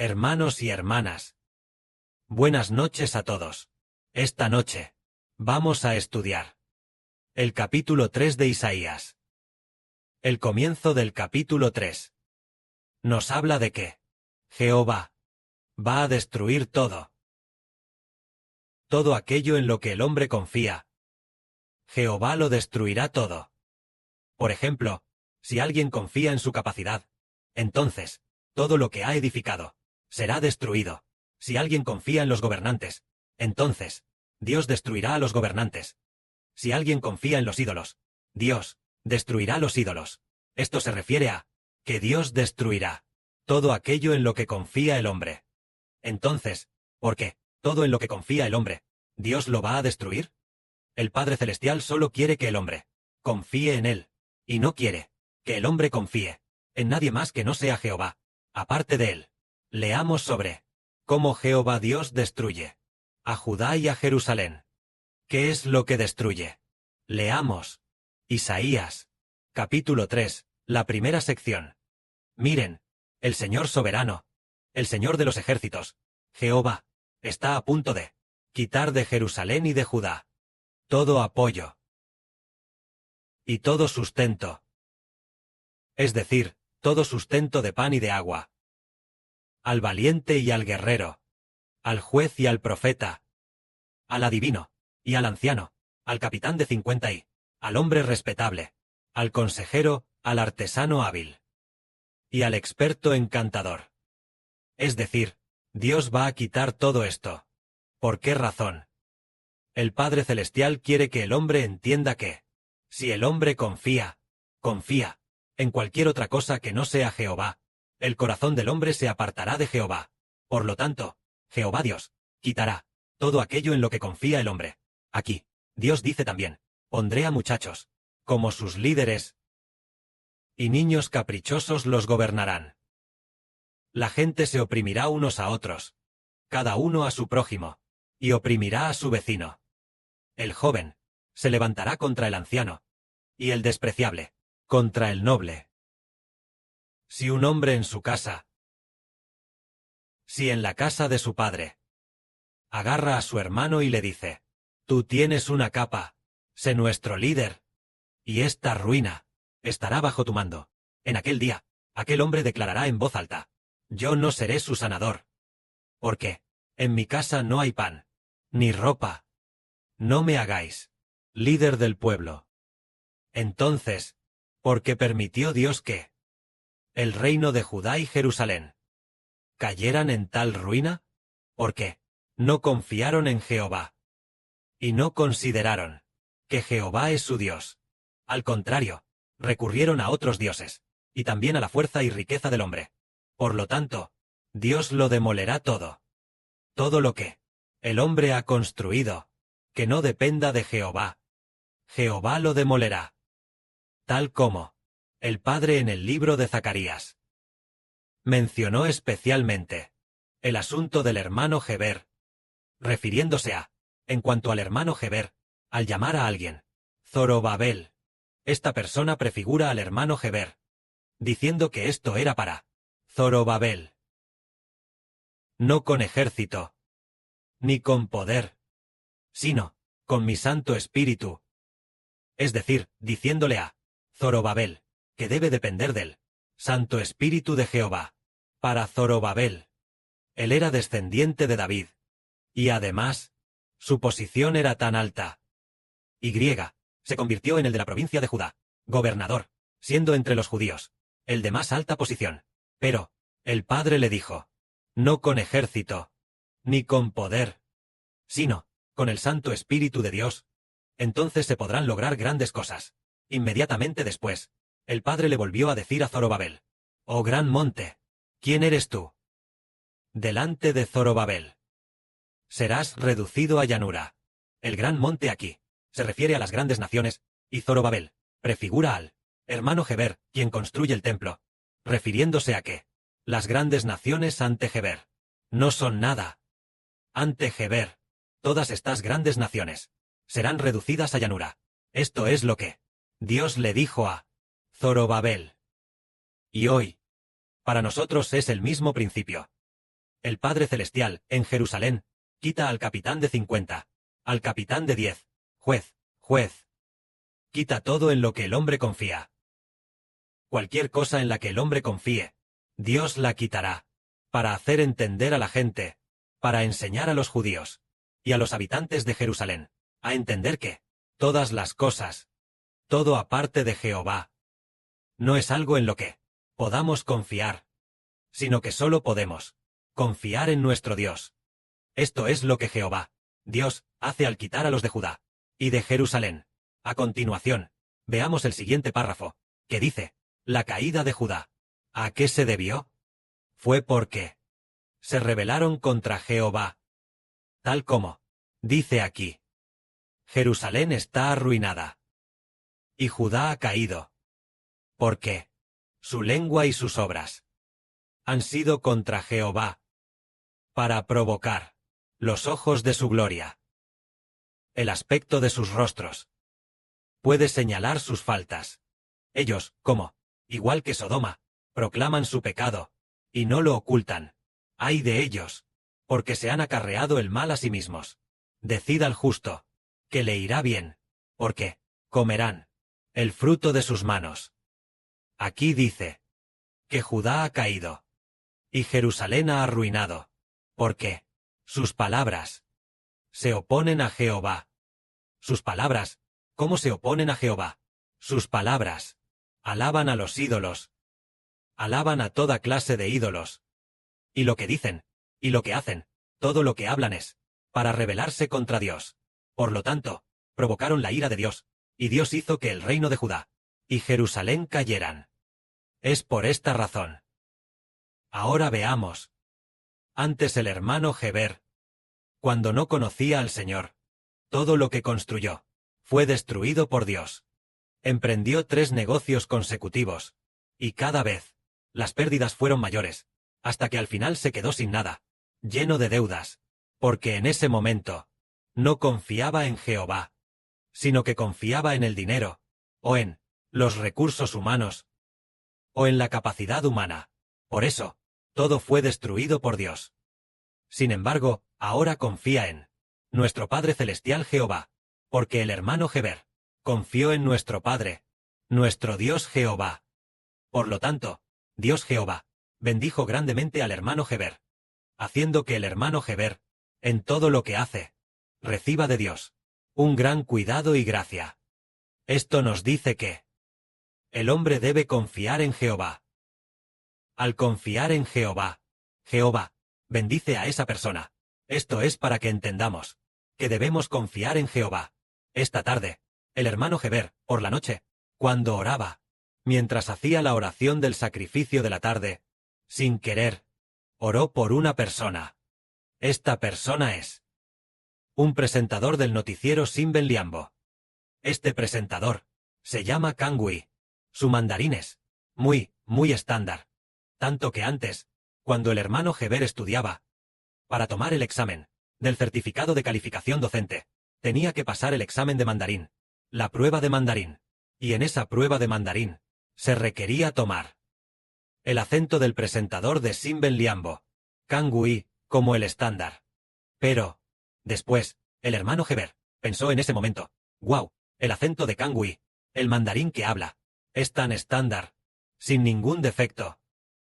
Hermanos y hermanas, buenas noches a todos. Esta noche, vamos a estudiar el capítulo 3 de Isaías. El comienzo del capítulo 3 nos habla de que Jehová va a destruir todo aquello en lo que el hombre confía. Jehová lo destruirá todo. Por ejemplo, si alguien confía en su capacidad, entonces, todo lo que ha edificado será destruido. Si alguien confía en los gobernantes, entonces, Dios destruirá a los gobernantes. Si alguien confía en los ídolos, Dios destruirá los ídolos. Esto se refiere a que Dios destruirá todo aquello en lo que confía el hombre. Entonces, ¿por qué todo en lo que confía el hombre, Dios lo va a destruir? El Padre Celestial solo quiere que el hombre confíe en Él, y no quiere que el hombre confíe en nadie más que no sea Jehová, aparte de Él. Leamos sobre cómo Jehová Dios destruye a Judá y a Jerusalén. ¿Qué es lo que destruye? Leamos Isaías, capítulo 3, la primera sección. Miren, el Señor soberano, el Señor de los ejércitos, Jehová, está a punto de quitar de Jerusalén y de Judá todo apoyo y todo sustento, es decir, todo sustento de pan y de agua, al valiente y al guerrero, al juez y al profeta, al adivino y al anciano, al capitán de 50 y al hombre respetable, al consejero, al artesano hábil y al experto encantador. Es decir, Dios va a quitar todo esto. ¿Por qué razón? El Padre Celestial quiere que el hombre entienda que, si el hombre confía en cualquier otra cosa que no sea Jehová, el corazón del hombre se apartará de Jehová. Por lo tanto, Jehová Dios quitará todo aquello en lo que confía el hombre. Aquí, Dios dice también, pondré a muchachos como sus líderes, y niños caprichosos los gobernarán. La gente se oprimirá unos a otros, cada uno a su prójimo, y oprimirá a su vecino. El joven se levantará contra el anciano, y el despreciable contra el noble. Si un hombre en su casa, si en la casa de su padre, agarra a su hermano y le dice, tú tienes una capa, sé nuestro líder, y esta ruina estará bajo tu mando. En aquel día, aquel hombre declarará en voz alta, yo no seré su sanador. Porque en mi casa no hay pan, ni ropa. No me hagáis líder del pueblo. Entonces, ¿por qué permitió Dios que el reino de Judá y Jerusalén cayeran en tal ruina? Porque no confiaron en Jehová, y no consideraron que Jehová es su Dios. Al contrario, recurrieron a otros dioses, y también a la fuerza y riqueza del hombre. Por lo tanto, Dios lo demolerá todo. Todo lo que el hombre ha construido, que no dependa de Jehová, Jehová lo demolerá. Tal como el Padre en el libro de Zacarías mencionó especialmente el asunto del hermano Geber, refiriéndose a, en cuanto al hermano Geber, al llamar a alguien Zorobabel, esta persona prefigura al hermano Geber, diciendo que esto era para Zorobabel, no con ejército, ni con poder, sino con mi Santo Espíritu. Es decir, diciéndole a Zorobabel, que debe depender del Santo Espíritu de Jehová. Para Zorobabel, él era descendiente de David, y además, su posición era tan alta. Y se convirtió en el de la provincia de Judá, gobernador, siendo entre los judíos el de más alta posición. Pero el Padre le dijo, no con ejército, ni con poder, sino con el Santo Espíritu de Dios. Entonces se podrán lograr grandes cosas. Inmediatamente después, el Padre le volvió a decir a Zorobabel, oh gran monte, ¿quién eres tú? Delante de Zorobabel serás reducido a llanura. El gran monte aquí se refiere a las grandes naciones, y Zorobabel prefigura al hermano Geber, quien construye el templo, refiriéndose a que las grandes naciones ante Geber no son nada. Ante Geber, todas estas grandes naciones serán reducidas a llanura. Esto es lo que Dios le dijo a Zorobabel. Y hoy, para nosotros es el mismo principio. El Padre Celestial, en Jerusalén, quita al capitán de 50, al capitán de 10, juez. Quita todo en lo que el hombre confía. Cualquier cosa en la que el hombre confíe, Dios la quitará, para hacer entender a la gente, para enseñar a los judíos, y a los habitantes de Jerusalén, a entender que, todas las cosas, todo aparte de Jehová, no es algo en lo que podamos confiar, sino que solo podemos confiar en nuestro Dios. Esto es lo que Jehová, Dios, hace al quitar a los de Judá y de Jerusalén. A continuación, veamos el siguiente párrafo, que dice, la caída de Judá. ¿A qué se debió? Fue porque se rebelaron contra Jehová. Tal como dice aquí. Jerusalén está arruinada. Y Judá ha caído. Porque su lengua y sus obras han sido contra Jehová, para provocar los ojos de su gloria. El aspecto de sus rostros puede señalar sus faltas. Ellos, igual que Sodoma, proclaman su pecado, y no lo ocultan. ¡Ay de ellos! Porque se han acarreado el mal a sí mismos. Decid al justo, que le irá bien, porque comerán el fruto de sus manos. Aquí dice, que Judá ha caído, y Jerusalén ha arruinado, porque sus palabras se oponen a Jehová. Sus palabras, ¿cómo se oponen a Jehová? Sus palabras alaban a los ídolos, alaban a toda clase de ídolos. Y lo que dicen, y lo que hacen, todo lo que hablan es para rebelarse contra Dios. Por lo tanto, provocaron la ira de Dios, y Dios hizo que el reino de Judá y Jerusalén cayeran. Es por esta razón. Ahora veamos. Antes el hermano Heber, cuando no conocía al Señor, todo lo que construyó fue destruido por Dios. Emprendió 3 negocios consecutivos, y cada vez las pérdidas fueron mayores, hasta que al final se quedó sin nada, lleno de deudas, porque en ese momento no confiaba en Jehová, sino que confiaba en el dinero, o en los recursos humanos, o en la capacidad humana. Por eso, todo fue destruido por Dios. Sin embargo, ahora confía en nuestro Padre Celestial Jehová, porque el hermano Heber confió en nuestro Padre, nuestro Dios Jehová. Por lo tanto, Dios Jehová bendijo grandemente al hermano Heber, haciendo que el hermano Heber, en todo lo que hace, reciba de Dios un gran cuidado y gracia. Esto nos dice que el hombre debe confiar en Jehová. Al confiar en Jehová, Jehová bendice a esa persona. Esto es para que entendamos que debemos confiar en Jehová. Esta tarde, el hermano Heber, por la noche, cuando oraba, mientras hacía la oración del sacrificio de la tarde, sin querer, oró por una persona. Esta persona es un presentador del noticiero Simbel Liambo. Este presentador se llama Kangui. Su mandarín es muy estándar. Tanto que antes, cuando el hermano Heber estudiaba, para tomar el examen del certificado de calificación docente, tenía que pasar el examen de mandarín, la prueba de mandarín, y en esa prueba de mandarín se requería tomar el acento del presentador de Simbel Liambo, Kangui, como el estándar. Pero, después, el hermano Heber pensó en ese momento, ¡guau! El acento de Kangui, el mandarín que habla, es tan estándar, sin ningún defecto.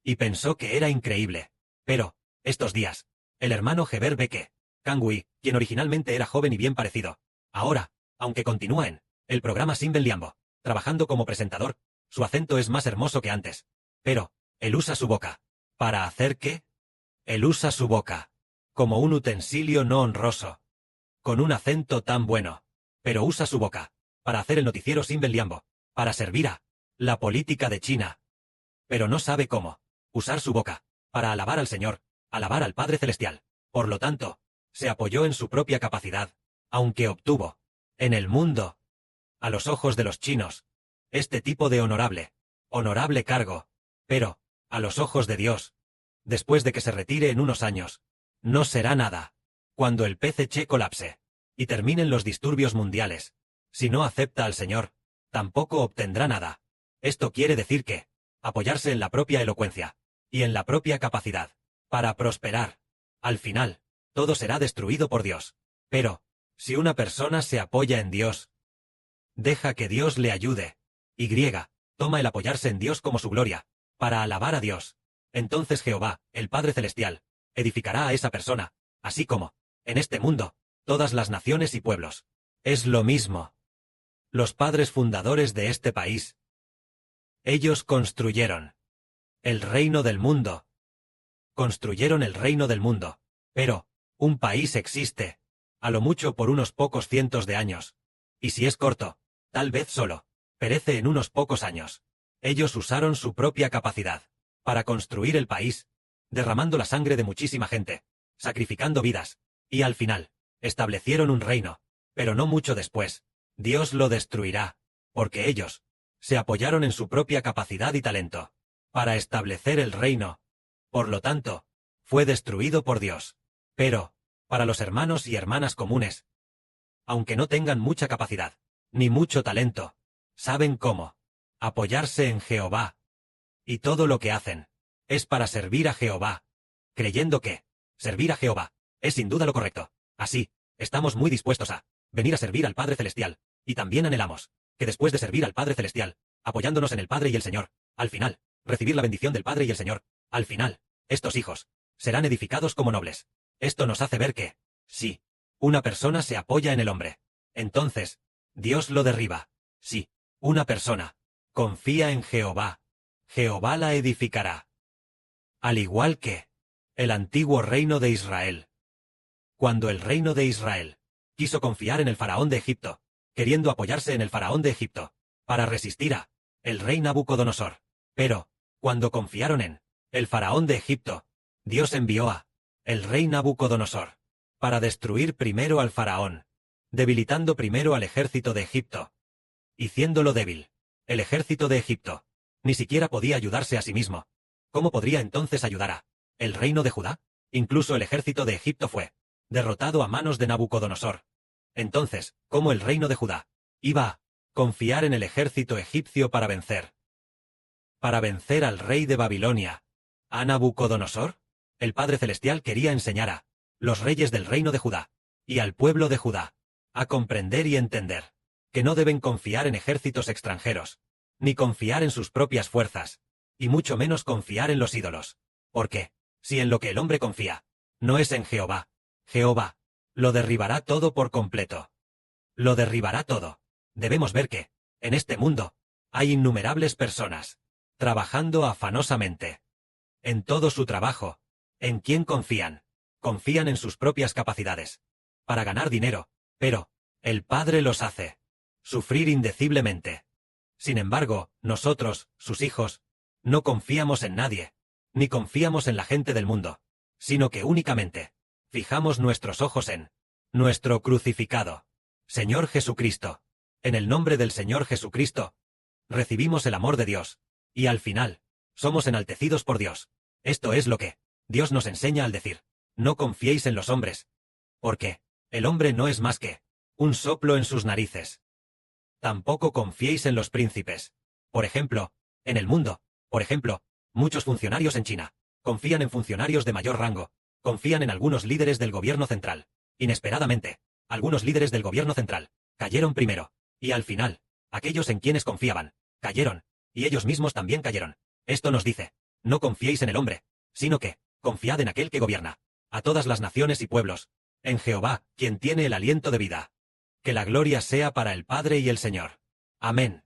Y pensó que era increíble. Pero, estos días, el hermano Heber ve que Kangui, quien originalmente era joven y bien parecido, ahora, aunque continúa en el programa Simbel Liambo, trabajando como presentador, su acento es más hermoso que antes. Pero, él usa su boca. ¿Para hacer qué? Él usa su boca como un utensilio no honroso, con un acento tan bueno, pero usa su boca para hacer el noticiero Simbel Liambo, para servir a la política de China. Pero no sabe cómo usar su boca para alabar al Señor, alabar al Padre Celestial. Por lo tanto, se apoyó en su propia capacidad, aunque obtuvo, en el mundo, a los ojos de los chinos, este tipo de honorable cargo, pero, a los ojos de Dios, después de que se retire en unos años, no será nada. Cuando el PCC colapse, y terminen los disturbios mundiales, si no acepta al Señor, tampoco obtendrá nada. Esto quiere decir que apoyarse en la propia elocuencia y en la propia capacidad para prosperar Al final, todo será destruido por Dios. Pero, si una persona se apoya en Dios, deja que Dios le ayude, y toma el apoyarse en Dios como su gloria, para alabar a Dios, entonces Jehová, el Padre Celestial, edificará a esa persona, así como, en este mundo, todas las naciones y pueblos. Es lo mismo. Los padres fundadores de este país. Ellos construyeron el reino del mundo. Construyeron el reino del mundo. Pero, un país existe, a lo mucho por unos pocos cientos de años. Y si es corto, tal vez solo, perece en unos pocos años. Ellos usaron su propia capacidad para construir el país, derramando la sangre de muchísima gente, sacrificando vidas, y al final, establecieron un reino, pero no mucho después, Dios lo destruirá, porque ellos se apoyaron en su propia capacidad y talento para establecer el reino. Por lo tanto, fue destruido por Dios. Pero, para los hermanos y hermanas comunes, aunque no tengan mucha capacidad, ni mucho talento, saben cómo apoyarse en Jehová. Y todo lo que hacen es para servir a Jehová, creyendo que servir a Jehová es sin duda lo correcto. Así, estamos muy dispuestos a venir a servir al Padre Celestial, y también anhelamos que después de servir al Padre Celestial, apoyándonos en el Padre y el Señor, al final, recibir la bendición del Padre y el Señor, al final, estos hijos serán edificados como nobles. Esto nos hace ver que, si una persona se apoya en el hombre, entonces, Dios lo derriba. Si una persona confía en Jehová, Jehová la edificará. Al igual que el antiguo reino de Israel. Cuando el reino de Israel quiso confiar en el faraón de Egipto, queriendo apoyarse en el faraón de Egipto, para resistir a el rey Nabucodonosor. Pero, cuando confiaron en el faraón de Egipto, Dios envió a el rey Nabucodonosor para destruir primero al faraón, debilitando primero al ejército de Egipto, haciéndolo débil. El ejército de Egipto ni siquiera podía ayudarse a sí mismo. ¿Cómo podría entonces ayudar a el reino de Judá? Incluso el ejército de Egipto fue derrotado a manos de Nabucodonosor. Entonces, ¿cómo el reino de Judá iba a confiar en el ejército egipcio para vencer? Para vencer al rey de Babilonia, a Nabucodonosor, el Padre Celestial quería enseñar a los reyes del reino de Judá y al pueblo de Judá a comprender y entender que no deben confiar en ejércitos extranjeros, ni confiar en sus propias fuerzas, y mucho menos confiar en los ídolos. Porque, si en lo que el hombre confía no es en Jehová, Jehová lo derribará todo por completo. Lo derribará todo. Debemos ver que, en este mundo, hay innumerables personas trabajando afanosamente. En todo su trabajo, ¿en quién confían? Confían en sus propias capacidades para ganar dinero, pero el Padre los hace sufrir indeciblemente. Sin embargo, nosotros, sus hijos, no confiamos en nadie, ni confiamos en la gente del mundo, sino que únicamente fijamos nuestros ojos en nuestro crucificado, Señor Jesucristo. En el nombre del Señor Jesucristo, recibimos el amor de Dios, y al final, somos enaltecidos por Dios. Esto es lo que Dios nos enseña al decir, no confiéis en los hombres, porque el hombre no es más que un soplo en sus narices. Tampoco confiéis en los príncipes. Por ejemplo, en el mundo, por ejemplo, muchos funcionarios en China confían en funcionarios de mayor rango, confían en algunos líderes del gobierno central. Inesperadamente, algunos líderes del gobierno central cayeron primero, y al final, aquellos en quienes confiaban, cayeron, y ellos mismos también cayeron. Esto nos dice, no confiéis en el hombre, sino que, confiad en aquel que gobierna a todas las naciones y pueblos, en Jehová, quien tiene el aliento de vida. Que la gloria sea para el Padre y el Señor. Amén.